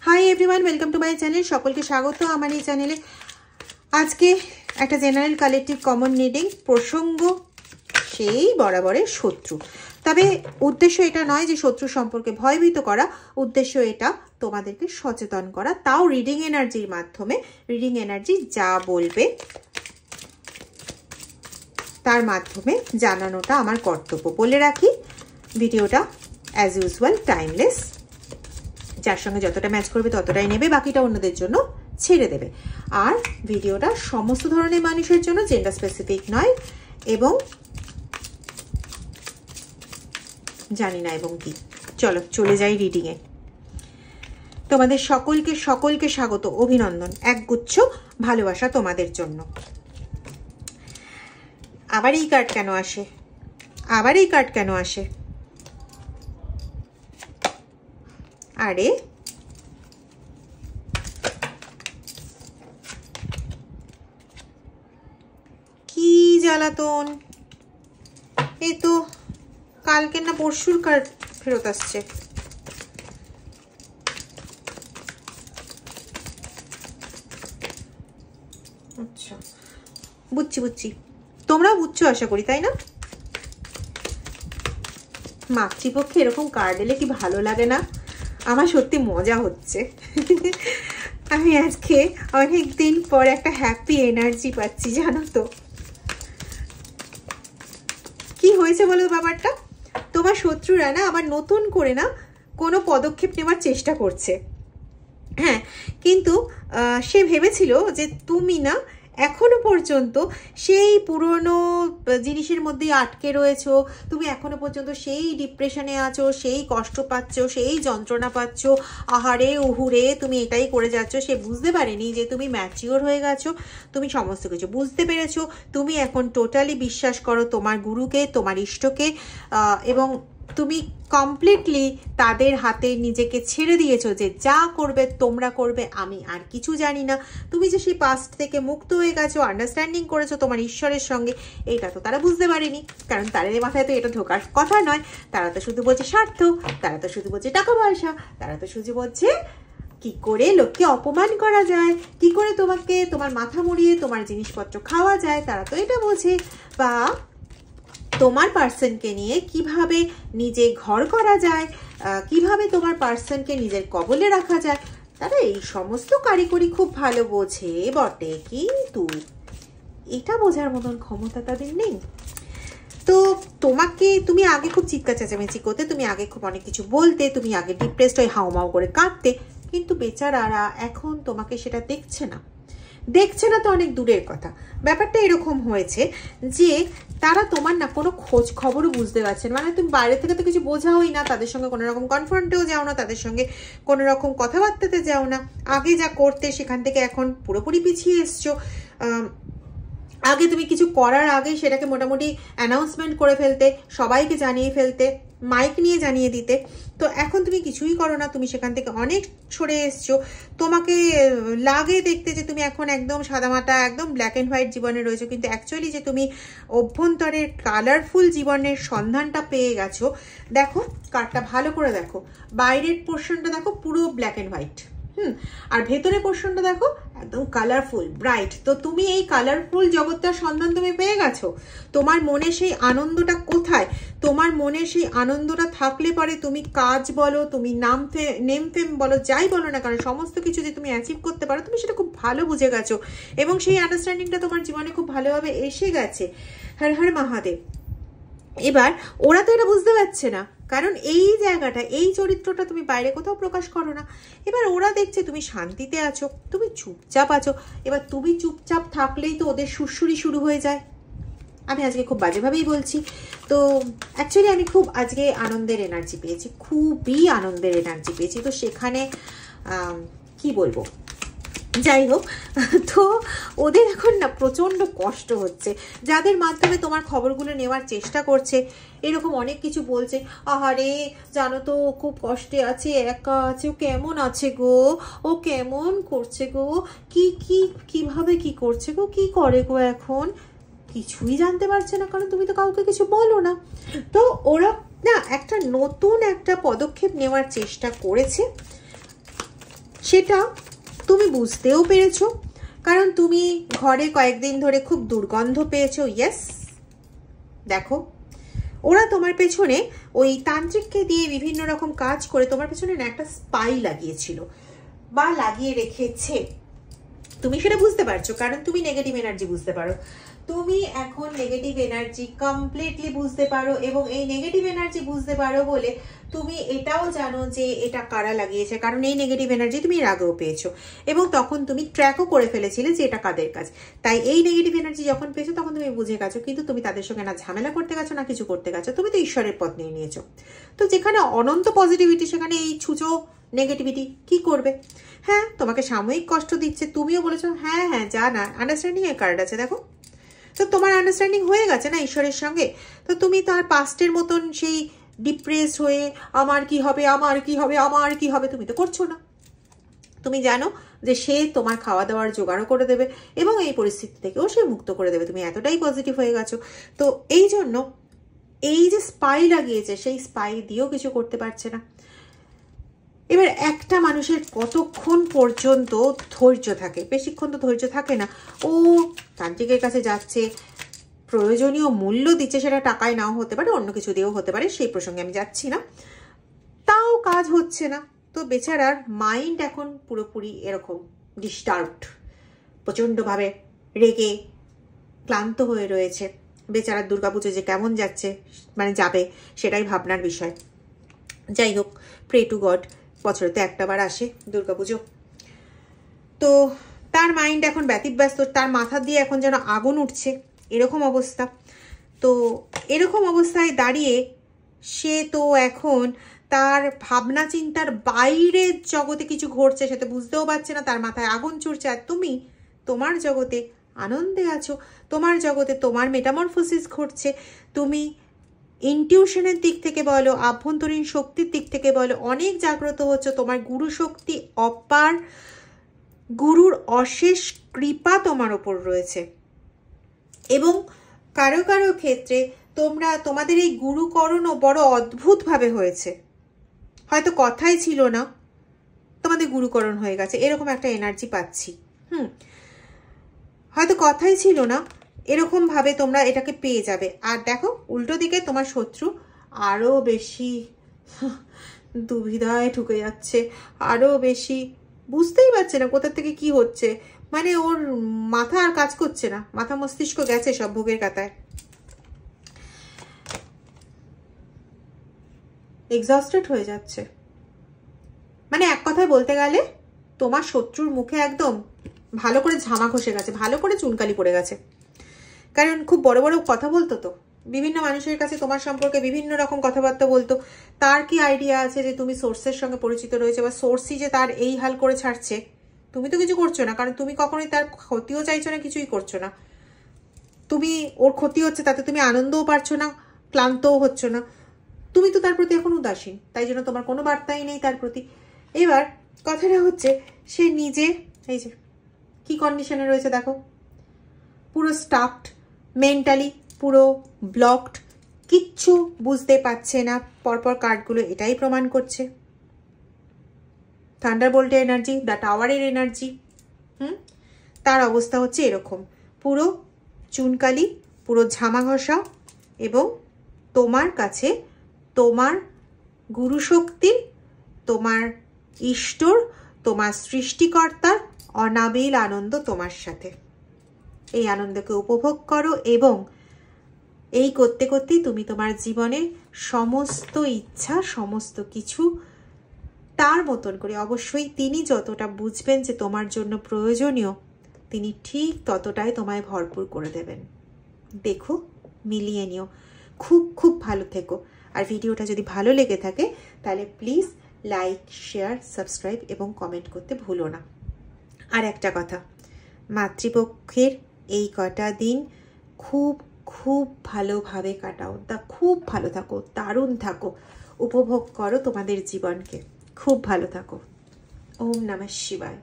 Hi everyone, welcome to my channel. সকলকে স্বাগত আমার এই চ্যানেলে। আজকে একটা জেনারেল কালেকটিভ কমন রিডিং, প্রসঙ্গ সেই বরাবরের শত্রু। তবে উদ্দেশ্য এটা নয় যে শত্রু সম্পর্কে ভয়ভীত করা, উদ্দেশ্য এটা তোমাদেরকে সচেতন করা, তাও রিডিং এনার্জির মাধ্যমে। রিডিং এনার্জি যা বলবে তার মাধ্যমে জানানোটা আমার কর্তব্য। বলে রাখি, ভিডিওটা অ্যাজ ইউজুয়াল টাইমলেস, যার সঙ্গে যতটা ম্যাচ করবে ততটাই নেবে, বাকিটা অন্যদের জন্য ছেড়ে দেবে। আর ভিডিওটা সমস্ত ধরনের মানুষের জন্য, জেন্ডার স্পেসিফিক নয়। এবং জানি না এবং কি, চলো চলে যাই রিডিংয়ে। তোমাদের সকলকে স্বাগত, অভিনন্দন, একগুচ্ছ ভালোবাসা তোমাদের জন্য। আবার এই কার্ড কেন আসে? আরে কি জ্বালাতন! এই তো কালকে না পরশুর কার্ড ফেরত আসছে। আচ্ছা, বুঝছি, তোমরা বুঝছো আশা করি, তাই না? মাতৃপক্ষে এরকম কার্ড এলে কি ভালো লাগে না? আমার সত্যি মজা হচ্ছে। আমি আজকে অনেক দিন পর একটা হ্যাপি এনার্জি পাচ্ছি, জানো তো। কি হয়েছে বলো ব্যাপারটা? তোমার শত্রুরা না আবার নতুন করে না কোনো পদক্ষেপ নেওয়ার চেষ্টা করছে। হ্যাঁ, কিন্তু সে ভেবেছিল যে তুমি না এখনো পর্যন্ত সেই পুরনো জিনিসের মধ্যে আটকে রয়েছো, তুমি এখনো পর্যন্ত সেই ডিপ্রেশনে আছো, সেই কষ্ট পাচ্ছ, সেই যন্ত্রণা পাচ্ছ, আহারে উহুরে তুমি এটাই করে যাচ্ছ। সে বুঝতে পারেনি যে তুমি ম্যাচিওর হয়ে গেছো, তুমি সমস্ত কিছু বুঝতে পেরেছো, তুমি এখন টোটালি বিশ্বাস করো তোমার গুরুকে, তোমার ইষ্টকে, এবং তুমি কমপ্লিটলি তাদের হাতে নিজেকে ছেড়ে দিয়েছো যে যা করবে তোমরা করবে, আমি আর কিছু জানি না। তুমি যে সেই পাস্ট থেকে মুক্ত হয়ে গেছো, আন্ডারস্ট্যান্ডিং করেছো তোমার ঈশ্বরের সঙ্গে, এটা তো তারা বুঝতে পারেনি, কারণ তাদের মাথায় তো এটা ঢোকার কথা নয়। তারা তো শুধু বলছে স্বার্থ, তারা তো শুধু বলছে টাকা পয়সা, তারা তো শুধু বলছে কি করে লোককে অপমান করা যায়, কি করে তোমাকে তোমার মাথা মুড়িয়ে তোমার জিনিসপত্র খাওয়া যায়, তারা তো এটা বোঝে। বা তোমার পার্সনকে নিয়ে কিভাবে নিজে ঘর করা যায়, কিভাবে তোমার পার্সনকে নিজের কবলে রাখা যায়, তারা এই সমস্ত কারিগরি খুব ভালো বোঝে বটে, কিন্তু এটা বোঝার মতন ক্ষমতা তাদের নেই। তো তুমি আগে খুব চিৎকার চেঁচামেচি করতে, তুমি আগে খুব অনেক কিছু বলতে, তুমি আগে ডিপ্রেসড হয়ে হাউমাউ করে কাঁদতে, কিন্তু বেচারারা এখন তোমাকে সেটা দেখছে না তো অনেক দূরের কথা। ব্যাপারটা এরকম হয়েছে যে তারা তোমার না কোনো খোঁজ খবরও বুঝতে পারছে না। মানে তুমি বাইরে থেকে তো কিছু বোঝাওই না, তাদের সঙ্গে কোনো রকম কনফ্রন্টেও যাও না, তাদের সঙ্গে কোনো রকম কথাবার্তাতে যাও না। আগে যা করতে সেখান থেকে এখন পুরোপুরি পিছিয়ে এসছো। আগে তুমি কিছু করার আগে সেটাকে মোটামুটি অ্যানাউন্সমেন্ট করে ফেলতে, সবাইকে জানিয়ে ফেলতে, মাইক নিয়ে জানিয়ে দিতে। তো এখন তুমি কিছুই করো না, তুমি সেখান থেকে অনেক সরে এসছো। তোমাকে লাগে দেখতে যে তুমি এখন একদম সাদামাটা, একদম ব্ল্যাক অ্যান্ড হোয়াইট জীবনে রয়েছো, কিন্তু অ্যাকচুয়ালি যে তুমি অভ্যন্তরের কালারফুল জীবনের সন্ধানটা পেয়ে গেছো। দেখো কার্ডটা ভালো করে দেখো, বাইরের পোর্শনটা দেখো পুরো ব্ল্যাক অ্যান্ড হোয়াইট, আর ভেতরে পোর্শনটা দেখো একদম কালারফুল, ব্রাইট। তো তুমি এই কালারফুল জগৎটার সন্ধান তুমি পেয়ে গেছো। তোমার মনে সেই আনন্দটা কোথায়? তোমার মনে সেই আনন্দটা থাকলে পরে তুমি কাজ বলো, তুমি নেম ফেম বলো, যাই বলো না কারণ সমস্ত কিছু যে তুমি অ্যাচিভ করতে পারো, তুমি সেটা খুব ভালো বুঝে গেছো, এবং সেই আন্ডারস্ট্যান্ডিংটা তোমার জীবনে খুব ভালোভাবে এসে গেছে। হর হর মহাদেব। এবার ওরা তো এটা বুঝতে পারছে না, কারণ এই জায়গাটা, এই চরিত্রটা তুমি বাইরে কোথাও প্রকাশ করো না। এবার ওরা দেখছে তুমি শান্তিতে আছো, তুমি চুপচাপ আছো। এবার তুমি চুপচাপ থাকলেই তো ওদের সুরসুরি শুরু হয়ে যায়। আমি আজকে খুব বাজেভাবেই বলছি। তো অ্যাকচুয়ালি আমি খুব আজকে আনন্দের এনার্জি পেয়েছি, খুবই আনন্দের এনার্জি পেয়েছি। তো সেখানে কি বলবো, যাই হোক, তো ওদের এখন না প্রচণ্ড কষ্ট হচ্ছে। যাদের মাধ্যমে তোমার খবরগুলো নেওয়ার চেষ্টা করছে, এরকম অনেক কিছু বলছে, আহারে জানো তো ও খুব কষ্টে আছে, একা আছে, ও কেমন আছে গো, ও কেমন করছে গো, কিভাবে কি করছে গো, কি করে গো, এখন কিছুই জানতে পারছে না, কারণ তুমি তো কাউকে কিছু বলো না। তো ওরা না একটা নতুন একটা পদক্ষেপ নেওয়ার চেষ্টা করেছে, সেটা তুমি বুঝতেও পেরেছো, কারণ তুমি ঘরে কয়েকদিন ধরে খুব দুর্গন্ধ পেয়েছো। ইয়েস, দেখো ওরা তোমার পেছনে ওই তান্ত্রিককে দিয়ে বিভিন্ন রকম কাজ করে তোমার পেছনে না একটা স্পাই লাগিয়েছিল বা লাগিয়ে রেখেছে। তুমি সেটা বুঝতে পারছো, কারণ তুমি নেগেটিভ এনার্জি বুঝতে পারো। তুমি এখন নেগেটিভ এনার্জি কমপ্লিটলি বুঝতে পারো, এবং এই নেগেটিভ এনার্জি বুঝতে পারো বলে তুমি এটাও জানো যে এটা কারা লাগিয়েছে, কারণ এই নেগেটিভ এনার্জি তুমি এর আগেও পেয়েছো এবং তখন তুমি ট্র্যাকও করে ফেলেছিলে যে এটা কাদের কাজ। তাই এই নেগেটিভ এনার্জি যখন পেয়েছো তখন তুমি বুঝে গেছো, কিন্তু তুমি তাদের সঙ্গে না ঝামেলা করতে গেছো না কিছু করতে গেছো, তুমি তো ঈশ্বরের পথ নিয়ে নিয়েছো। তো যেখানে অনন্ত পজিটিভিটি সেখানে এই ছুঁচো নেগেটিভিটি কি করবে? হ্যাঁ, তোমাকে সাময়িক কষ্ট দিচ্ছে, তুমিও বলেছো হ্যাঁ হ্যাঁ যা না, আন্ডারস্ট্যান্ডিং এর কার্ড আছে দেখো। তো তোমার আন্ডারস্ট্যান্ডিং হয়ে গেছে না ঈশ্বরের সঙ্গে, তো তুমি তার পাস্টের মতন সেই ডিপ্রেস হয়ে আমার কি হবে আমার কি হবে আমার কি হবে তুমি তো করছো না। তুমি জানো যে সে তোমার খাওয়া দাওয়ার জোগাড়ও করে দেবে এবং এই পরিস্থিতি থেকেও সে মুক্ত করে দেবে, তুমি এতটাই পজিটিভ হয়ে গেছো। তো এই জন্য এই যে স্পাই লাগিয়েছে সেই স্পাই দিয়েও কিছু করতে পারছে না। এবার একটা মানুষের কতক্ষণ পর্যন্ত ধৈর্য থাকে? বেশিক্ষণ তো ধৈর্য থাকে না। ও তান্ত্রিকের কাছে যাচ্ছে, প্রয়োজনীয় মূল্য দিচ্ছে, সেটা টাকায় নাও হতে পারে, অন্য কিছু দিয়েও হতে পারে, সেই প্রসঙ্গে আমি যাচ্ছি না, তাও কাজ হচ্ছে না। তো বেচারার মাইন্ড এখন পুরোপুরি এরকম ডিস্টার্বড, প্রচণ্ডভাবে রেগে ক্লান্ত হয়ে রয়েছে। বেচারার দুর্গাপুজো যে কেমন যাচ্ছে মানে যাবে সেটাই ভাবনার বিষয়। যাই হোক, প্রে টু গড, বছরে তো একটা বার আসে দুর্গাপুজো। তো তার মাইন্ড এখন ব্যতিব্যস্ত, তার মাথা দিয়ে এখন যেন আগুন উঠছে এরকম অবস্থা। তো এরকম অবস্থায় দাঁড়িয়ে সে তো এখন তার ভাবনা চিন্তার বাইরের জগতে কিছু ঘটছে সে তো বুঝতেও পারছে না, তার মাথায় আগুন চড়ছে। আর তুমি তোমার জগতে আনন্দে আছো, তোমার জগতে তোমার মেটামরফোসিস ঘটছে, তুমি ইনটিউশনের দিক থেকে বলো, আভ্যন্তরীণ শক্তির দিক থেকে বলো, অনেক জাগ্রত হচ্ছে। তোমার গুরু শক্তি অপার, গুরুর অশেষ কৃপা তোমার ওপর রয়েছে। এবং কারো কারো ক্ষেত্রে তোমাদের এই গুরুকরণও বড় অদ্ভুতভাবে হয়েছে। হয়তো কথাই ছিল না, তোমাদের গুরুকরণ হয়ে গেছে, এরকম একটা এনার্জি পাচ্ছি। হয়তো কথাই ছিল না, এরকম ভাবে তোমরা এটাকে পেয়ে যাবে। আর দেখো উল্টো দিকে তোমার শত্রু আরো বেশি দুবিধায় ঢুকে যাচ্ছে, আরো বেশি বুঝতেই পারছে না কোথা থেকে কি হচ্ছে, মানে ওর মাথা আর কাজ করছে না, মাথা মস্তিষ্ক গেছে সব ভোগের কাতায়, এক্সস্টেড হয়ে যাচ্ছে। মানে এক কথায় বলতে গেলে তোমার শত্রুর মুখে একদম ভালো করে ঝামা ঘষে গেছে, ভালো করে চুনকালি পড়ে গেছে। কারণ খুব বড় বড় কথা বলতো, তো বিভিন্ন মানুষের কাছে তোমার সম্পর্কে বিভিন্ন রকম কথাবার্তা বলতো। তার কি আইডিয়া আছে যে তুমি সোর্সের সঙ্গে পরিচিত রয়েছে বা সোর্সই যে তার এই হাল করে ছাড়ছে? তুমি তো কিছু করছো না, কারণ তুমি কখনোই তার ক্ষতিও চাইছো না, কিছুই করছো না। তুমি ওর ক্ষতি হচ্ছে তাতে তুমি আনন্দও পারছো না, ক্লান্তও হচ্ছ না, তুমি তো তার প্রতি এখন উদাসীন, তাই জন্য তোমার কোনো বার্তাই নেই তার প্রতি। এবার কথাটা হচ্ছে সে নিজে এই যে কি কন্ডিশনে রয়েছে দেখো, পুরো স্টাফড, মেন্টালি পুরো ব্লকড, কিচ্ছু বুঝতে পারছে না। পরপর কার্ডগুলো এটাই প্রমাণ করছে। থান্ডারবোল্টের এনার্জি, দ্য টাওয়ারের এনার্জি, তার অবস্থা হচ্ছে এরকম, পুরো চুনকালি, পুরো ঝামা ঘষা, এবং তোমার কাছে তোমার গুরুশক্তির, তোমার ইষ্টর, তোমার সৃষ্টিকর্তার অনাবিল আনন্দ তোমার সাথে। এই আনন্দকে উপভোগ করো এবং এই করতে করতেই তুমি তোমার জীবনের সমস্ত ইচ্ছা, সমস্ত কিছু তার মতন করে, অবশ্যই তিনি যতটা বুঝবেন যে তোমার জন্য প্রয়োজনীয়, তিনি ঠিক ততটাই তোমায় ভরপুর করে দেবেন। দেখো, মিলিয়ে নিও। খুব খুব ভালো থেকো। আর ভিডিওটা যদি ভালো লেগে থাকে তাহলে প্লিজ লাইক, শেয়ার, সাবস্ক্রাইব এবং কমেন্ট করতে ভুলো না। আর একটা কথা, মাতৃপক্ষের এই কটা দিন খুব খুব ভালোভাবে কাটাও, খুব ভালো থাকো, দারুণ থাকো, উপভোগ করো তোমাদের জীবনকে, খুব ভালো থাকো। ওম নমঃ শিবায়।